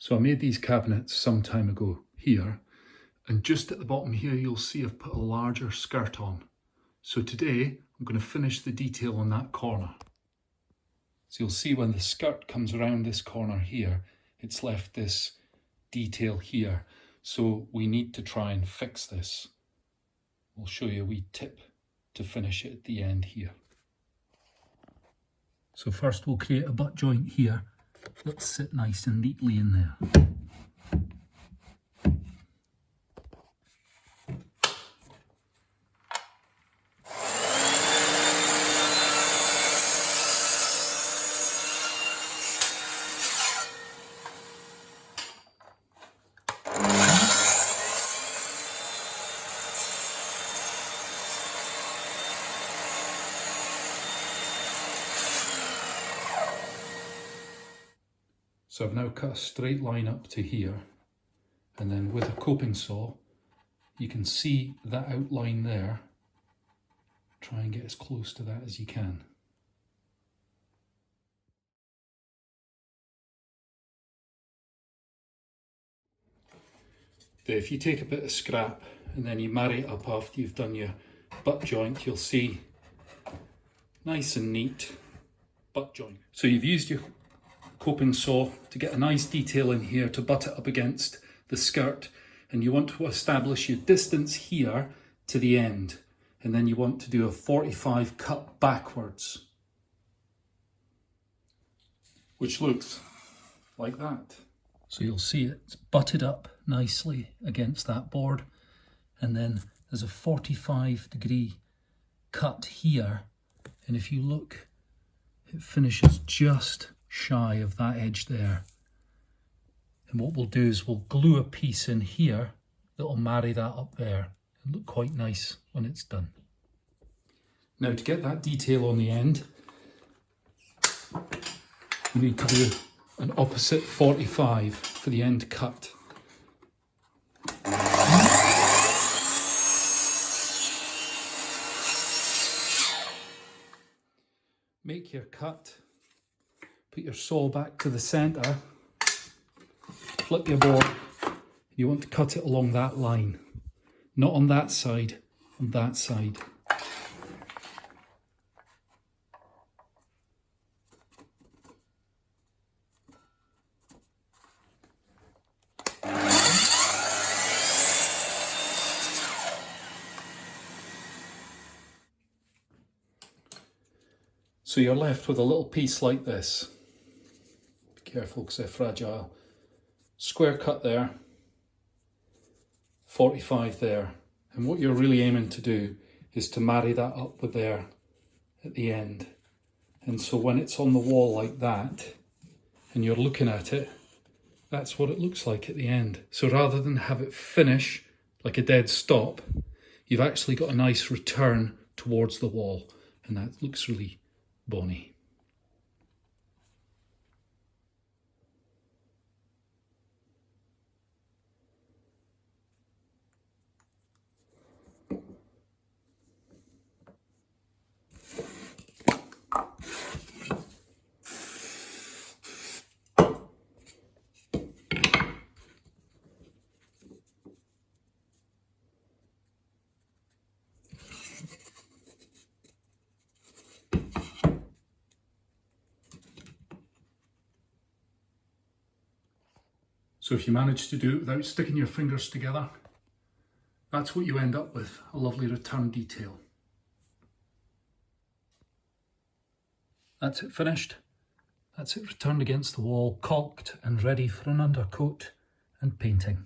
So I made these cabinets some time ago here, and just at the bottom here you'll see I've put a larger skirt on. So today I'm going to finish the detail on that corner. So you'll see when the skirt comes around this corner here, it's left this detail here. So we need to try and fix this. We'll show you a wee tip to finish it at the end here. So first we'll create a butt joint here that'll sit nice and neatly in there. So I've now cut a straight line up to here, and then with a coping saw you can see that outline there. Try and get as close to that as you can. If you take a bit of scrap and then you marry it up after you've done your butt joint, you'll see nice and neat butt joint. So you've used your coping saw to get a nice detail in here to butt it up against the skirt, and you want to establish your distance here to the end, and then you want to do a 45 cut backwards, which looks like that. So you'll see it's butted up nicely against that board, and then there's a 45-degree cut here, and if you look, it finishes just shy of that edge there. And what we'll do is we'll glue a piece in here that'll marry that up there and look quite nice when it's done. Now to get that detail on the end, you need to do an opposite 45 for the end cut. Make your cut. Put your saw back to the centre, flip your board. You want to cut it along that line, not on that side, on that side. So you're left with a little piece like this. Be careful because they're fragile. Square cut there, 45 there. And what you're really aiming to do is to marry that up with there at the end. And so when it's on the wall like that, and you're looking at it, that's what it looks like at the end. So rather than have it finish like a dead stop, you've actually got a nice return towards the wall. And that looks really bonny. So if you manage to do it without sticking your fingers together, that's what you end up with, a lovely return detail. That's it finished. That's it returned against the wall, caulked and ready for an undercoat and painting.